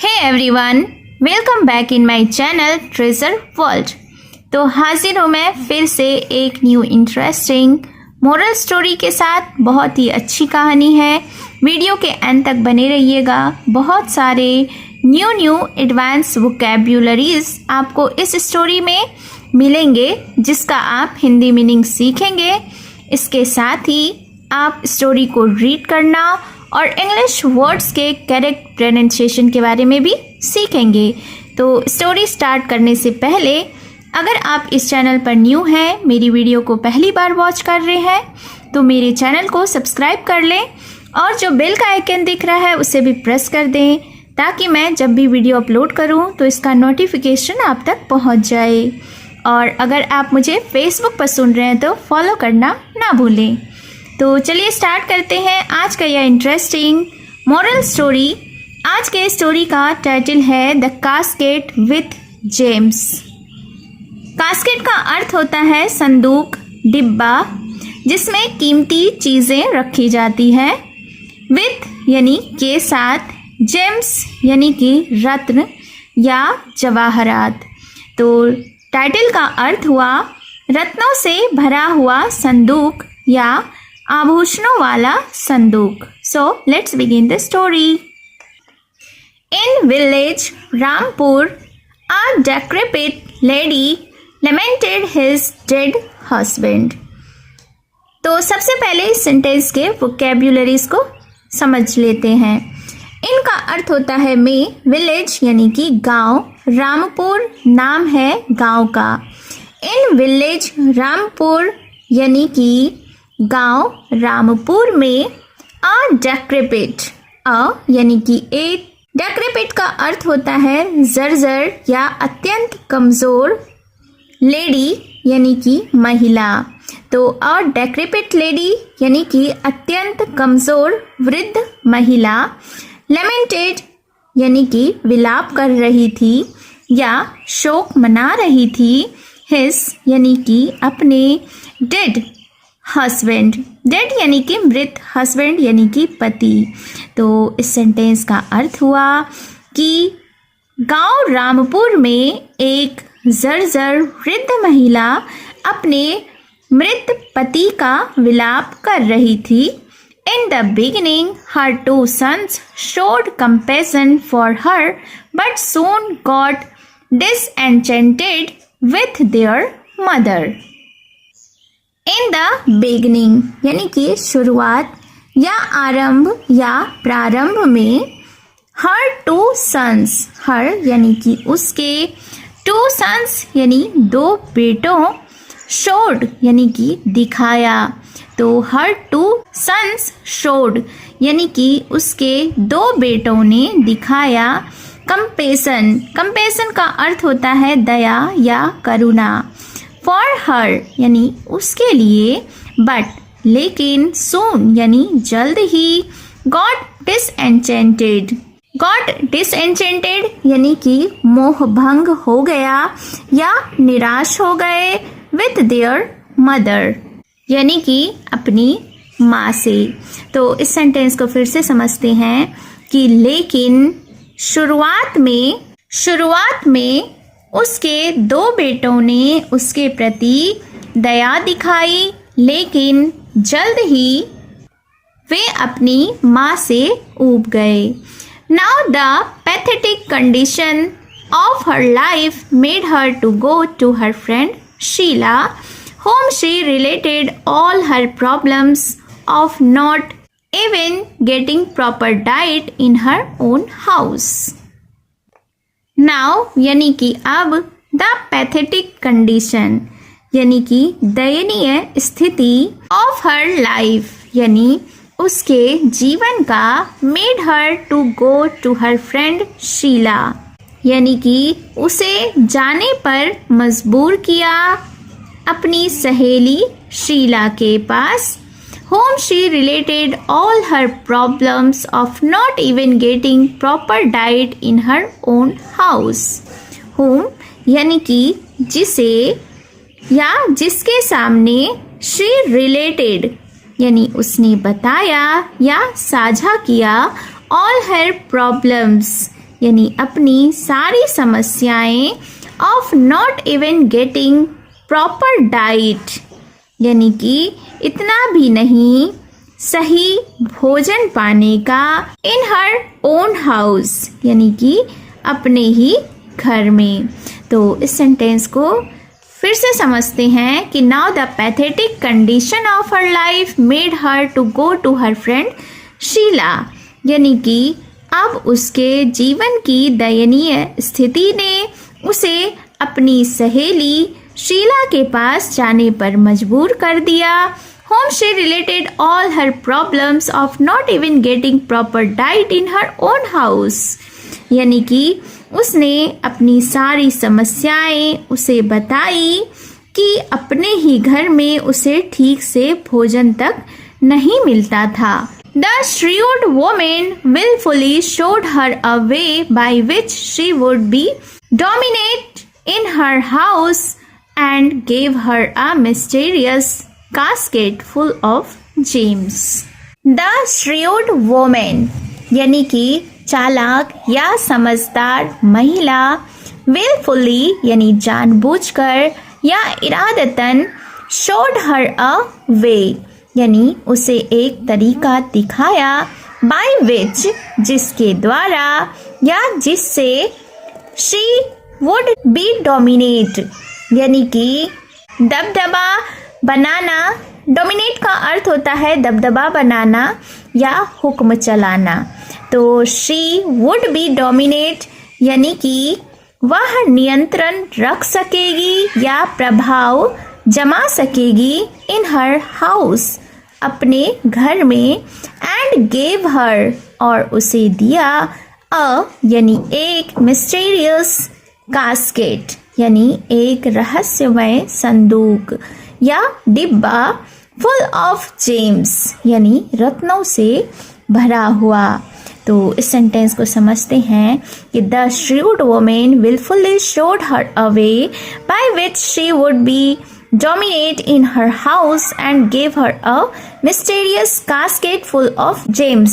Hey everyone, welcome back in my channel treasure world. तो हाजिर हूँ मैं फिर से एक न्यू इंटरेस्टिंग मोरल स्टोरी के साथ। बहुत ही अच्छी कहानी है, वीडियो के एंड तक बने रहिएगा। बहुत सारे न्यू एडवांस वोकैब्युलरीज आपको इस स्टोरी में मिलेंगे जिसका आप हिंदी मीनिंग सीखेंगे। इसके साथ ही आप स्टोरी को रीड करना और इंग्लिश वर्ड्स के करेक्ट प्रोनाउंसिएशन के बारे में भी सीखेंगे। तो स्टोरी स्टार्ट करने से पहले अगर आप इस चैनल पर न्यू हैं, मेरी वीडियो को पहली बार वॉच कर रहे हैं, तो मेरे चैनल को सब्सक्राइब कर लें और जो बेल का आइकन दिख रहा है उसे भी प्रेस कर दें ताकि मैं जब भी वीडियो अपलोड करूं तो इसका नोटिफिकेशन आप तक पहुंच जाए। और अगर आप मुझे फेसबुक पर सुन रहे हैं तो फॉलो करना ना भूलें। तो चलिए स्टार्ट करते हैं आज का यह इंटरेस्टिंग मोरल स्टोरी। आज के स्टोरी का टाइटल है the casket with James. Casket का अर्थ होता है संदूक, डिब्बा जिसमें कीमती चीज़ें रखी जाती है। विथ यानी के साथ, जेम्स यानी कि रत्न या जवाहरात। तो टाइटल का अर्थ हुआ रत्नों से भरा हुआ संदूक या आभूषणों वाला संदूक। So let's begin the story. In village Rampur a decrepit lady lamented his dead husband। तो सबसे पहले इस सेंटेंस के वोकैब्युलरीज को समझ लेते हैं। इनका अर्थ होता है में, विलेज यानी कि गांव, रामपुर नाम है गांव का। इन विलेज रामपुर यानी कि गांव रामपुर में अ डेक्रेपिट, अ यानी कि एक, डेक्रेपिट का अर्थ होता है जर्जर या अत्यंत कमजोर, लेडी यानी कि महिला। तो अ डेक्रेपिट लेडी यानी कि अत्यंत कमजोर वृद्ध महिला, लेमेंटेड यानी कि विलाप कर रही थी या शोक मना रही थी, हिज यानी कि अपने, डेड हस्बैंड, डेड यानी कि मृत, हस्बैंड यानी कि पति। तो इस सेंटेंस का अर्थ हुआ कि गांव रामपुर में एक जर्जर वृद्ध महिला अपने मृत पति का विलाप कर रही थी। In the beginning, her two sons showed compassion for her, but soon got disenchanted with their mother। In the beginning यानी कि शुरुआत या आरंभ या प्रारंभ में, her two sons, her यानी कि उसके, two sons यानी दो बेटों, showed यानी कि दिखाया। तो her two sons showed यानी कि उसके दो बेटों ने दिखाया कंपेशन। कंपेशन का अर्थ होता है दया या करुणा। फॉर हर यानी उसके लिए, बट लेकिन, सून यानी जल्द ही, गॉट डिसएंचेंटेड, गॉट डिसएंचेंटेड यानी कि मोह भंग हो गया या निराश हो गए, विथ देयर मदर यानी कि अपनी माँ से। तो इस सेंटेंस को फिर से समझते हैं कि लेकिन शुरुआत में उसके दो बेटों ने उसके प्रति दया दिखाई, लेकिन जल्द ही वे अपनी माँ से ऊब गए। Now the pathetic condition of her life made her to go to her friend Sheela, whom she related all her problems of not even getting proper diet in her own house। Now यानी कि अब, the pathetic condition यानी कि दयनीय स्थिति, of her life यानी उसके जीवन का, made her to go to her friend Sheela यानी कि उसे जाने पर मजबूर किया अपनी सहेली शीला के पास, whom she related all her problems of not even getting proper diet in her own house। whom यानी कि जिसे या जिसके सामने, she related यानी उसने बताया या साझा किया, all her problems यानी अपनी सारी समस्याएं of not even getting proper diet, यानी कि इतना भी नहीं सही भोजन पाने का, इन हर ओन हाउस, यानी कि अपने ही घर में। तो इस सेंटेंस को फिर से समझते हैं कि now the pathetic condition of her life made her to go to her friend Sheela, यानी कि अब उसके जीवन की दयनीय स्थिति ने उसे अपनी सहेली शीला के पास जाने पर मजबूर कर दिया। whom she related all her problems of not even getting proper diet in her own house, यानी कि उसने अपनी सारी समस्याएं उसे बताई कि अपने ही घर में उसे ठीक से भोजन तक नहीं मिलता था। The shrewd woman willfully showed her a way by which she would be dominant in her house and gave her a mysterious casket full of gems. The shrewd woman यानी कि चालाक या समझदार महिला, willfully यानी जानबूझकर या इरादतन, showed her a way यानी उसे एक तरीका दिखाया, by which जिसके द्वारा या जिससे, she would be dominate यानी कि दबदबा बनाना। डोमिनेट का अर्थ होता है दबदबा बनाना या हुक्म चलाना। तो शी वुड बी डोमिनेट यानी कि वह नियंत्रण रख सकेगी या प्रभाव जमा सकेगी इन हर हाउस अपने घर में, एंड गेव हर और उसे दिया, अ यानी एक, मिस्टीरियस कास्केट यानी एक रहस्यमय संदूक या डिब्बा, फुल ऑफ जेम्स यानी रत्नों से भरा हुआ। तो इस सेंटेंस को समझते हैं कि the shrewd woman wilfully showed her a way by which she would be dominate in her house and gave her a mysterious casket full of gems,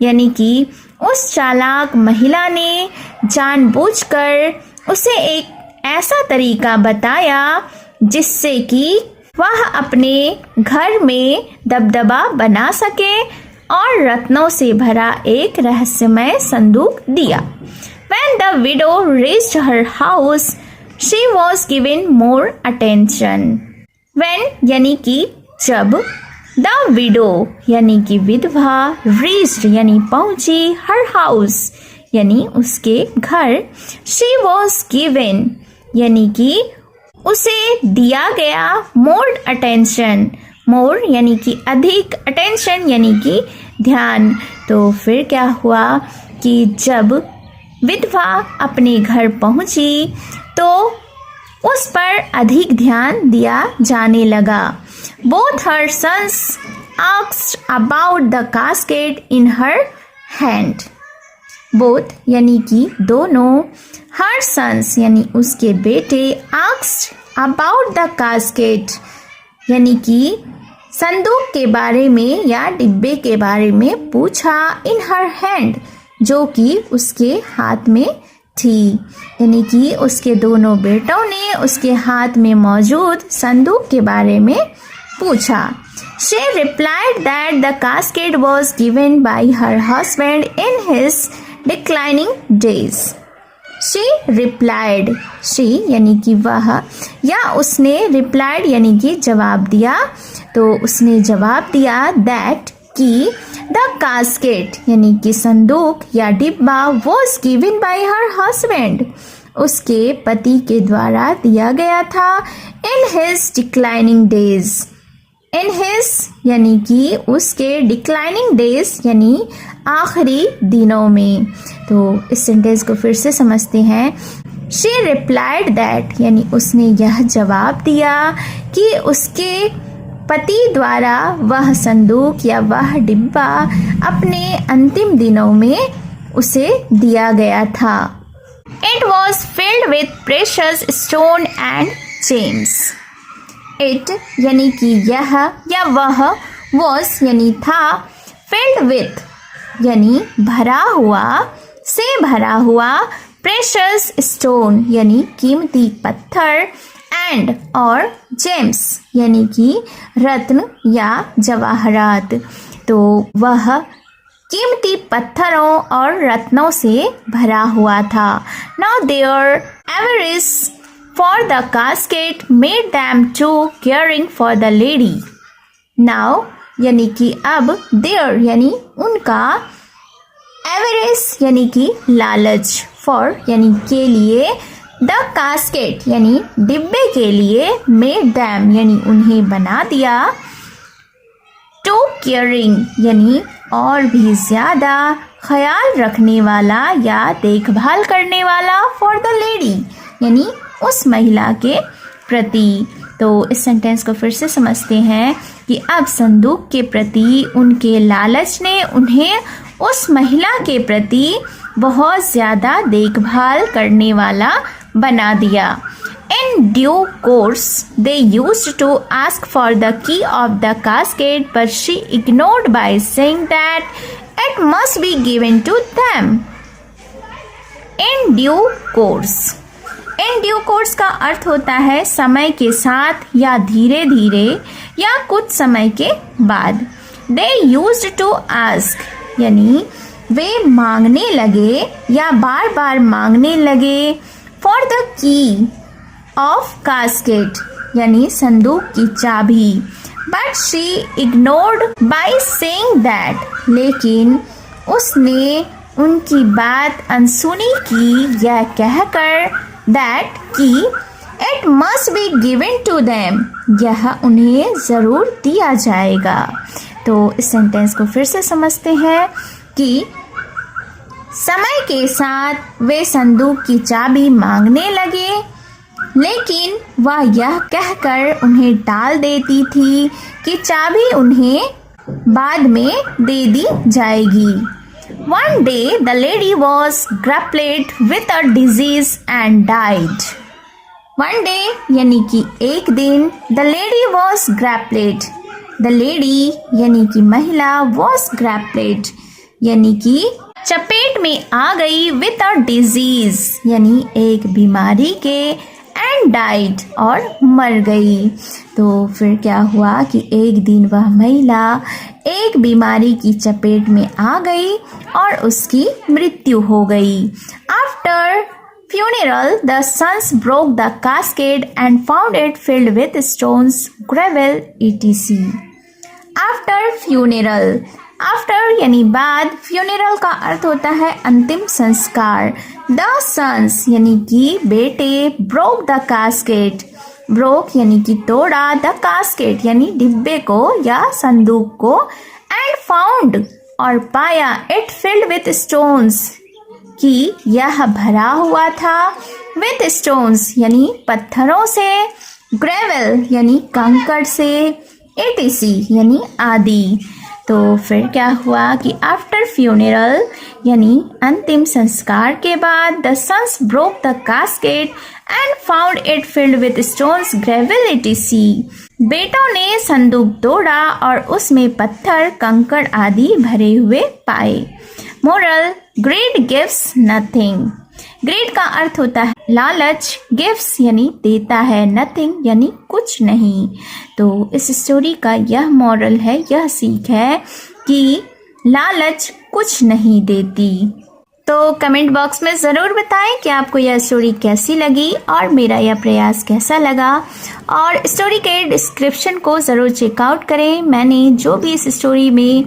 यानी कि उस चालाक महिला ने जानबूझकर उसे एक ऐसा तरीका बताया जिससे कि वह अपने घर में दबदबा बना सके और रत्नों से भरा एक रहस्यमय संदूक दिया। When the widow reached her house, she was given more attention. When यानी कि जब, the widow यानी कि विधवा, reached यानी पहुंची, her house यानी उसके घर, she was given यानी कि उसे दिया गया more attention, more यानी कि अधिक, attention यानी कि ध्यान। तो फिर क्या हुआ कि जब विधवा अपने घर पहुंची तो उस पर अधिक ध्यान दिया जाने लगा। Both her sons asked about the casket in her hand. Both यानी कि दोनों, her sons यानी उसके बेटे, asked about the casket यानी कि संदूक के बारे में या डिब्बे के बारे में पूछा, in her hand जो कि उसके हाथ में थी, यानी कि उसके दोनों बेटों ने उसके हाथ में मौजूद संदूक के बारे में पूछा। She replied that the casket was given by her husband in his declining days. She replied, she यानी कि वह या उसने, replied यानी कि जवाब दिया, तो उसने जवाब दिया that कि the casket यानी कि संदूक या डिब्बा was given by her husband उसके पति के द्वारा दिया गया था, in his declining days, in his यानी कि उसके, declining days यानी आखिरी दिनों में। तो इस सेंटेंस को फिर से समझते हैं। She replied that यानी उसने यह जवाब दिया कि उसके पति द्वारा वह संदूक या वह डिब्बा अपने अंतिम दिनों में उसे दिया गया था। It was filled with precious stone and gems. It यानी कि यह या वह, was यानी था, filled with यानी भरा हुआ, से भरा हुआ प्रेशस स्टोन यानी कीमती पत्थर एंड और जेम्स यानी कि रत्न या जवाहरात। तो वह कीमती पत्थरों और रत्नों से भरा हुआ था। Now their average for the casket made them too caring for the lady. Now यानी कि अब देयर यानी उनका, एवरेज यानी कि लालच, फॉर यानी के लिए, द कास्केट यानी डिब्बे के लिए, मेड दैम यानी उन्हें बना दिया, टू केयरिंग यानी और भी ज़्यादा ख्याल रखने वाला या देखभाल करने वाला, फॉर द लेडी यानी उस महिला के प्रति। तो इस सेंटेंस को फिर से समझते हैं कि अब संदूक के प्रति उनके लालच ने उन्हें उस महिला के प्रति बहुत ज़्यादा देखभाल करने वाला बना दिया। In due course, they used to ask for the key of the casket, but she ignored by saying that it must be given to them. In due course. In due course का अर्थ होता है समय के साथ या धीरे धीरे या कुछ समय के बाद। They used to ask यानी वे मांगने लगे या बार बार मांगने लगे, for the key of casket यानी संदूक की चाबी, but she ignored by saying that लेकिन उसने उनकी बात अनसुनी की यह कहकर that कि it must be given to them यह उन्हें ज़रूर दिया जाएगा। तो इस सेंटेंस को फिर से समझते हैं कि समय के साथ वे संदूक की चाबी मांगने लगे, लेकिन वह यह कहकर उन्हें टाल देती थी कि चाबी उन्हें बाद में दे दी जाएगी। One day the lady was grappled with a disease and died. One day यानी कि एक दिन, the lady was grappled, the lady यानी कि महिला, was grappled यानी कि चपेट में आ गई, with a disease यानी एक बीमारी के, and died और मर गई। तो फिर क्या हुआ कि एक दिन वह महिला एक बीमारी की चपेट में आ गई और उसकी मृत्यु हो गई। After funeral, the sons broke the casket and found it filled with stones, gravel, etc. After funeral, after यानी बाद, funeral का अर्थ होता है अंतिम संस्कार। The sons यानी कि बेटे, broke the casket, broke यानी कि तोड़ा, the casket यानी डिब्बे को या संदूक को, and found और पाया, it filled with stones कि यह भरा हुआ था, with stones यानी पत्थरों से, gravel यानी कंकड़ से, etc यानी आदि। तो फिर क्या हुआ कि आफ्टर फ्यूनरल यानी अंतिम संस्कार के बाद, the sons broke the casket and found it filled with stones, gravel etc। बेटों ने संदूक तोड़ा और उसमें पत्थर, कंकड़ आदि भरे हुए पाए। Moral, greed gives nothing. Greed का अर्थ होता है लालच, गिव्स यानी देता है, नथिंग यानी कुछ नहीं। तो इस स्टोरी का यह मॉरल है, यह सीख है कि लालच कुछ नहीं देती। तो कमेंट बॉक्स में ज़रूर बताएं कि आपको यह स्टोरी कैसी लगी और मेरा यह प्रयास कैसा लगा, और स्टोरी के डिस्क्रिप्शन को ज़रूर चेकआउट करें। मैंने जो भी इस स्टोरी में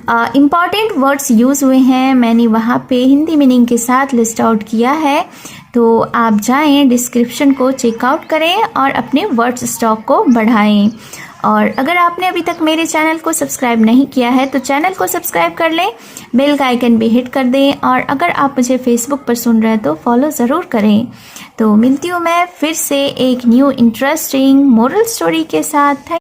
इम्पॉर्टेंट वर्ड्स यूज़ हुए हैं मैंने वहाँ पे हिंदी मीनिंग के साथ लिस्ट आउट किया है। तो आप जाएं, डिस्क्रिप्शन को चेकआउट करें और अपने वर्ड्स स्टॉक को बढ़ाएं। और अगर आपने अभी तक मेरे चैनल को सब्सक्राइब नहीं किया है तो चैनल को सब्सक्राइब कर लें, बेल का आइकन भी हिट कर दें, और अगर आप मुझे फेसबुक पर सुन रहे हैं तो फॉलो ज़रूर करें। तो मिलती हूँ मैं फिर से एक न्यू इंटरेस्टिंग मोरल स्टोरी के साथ।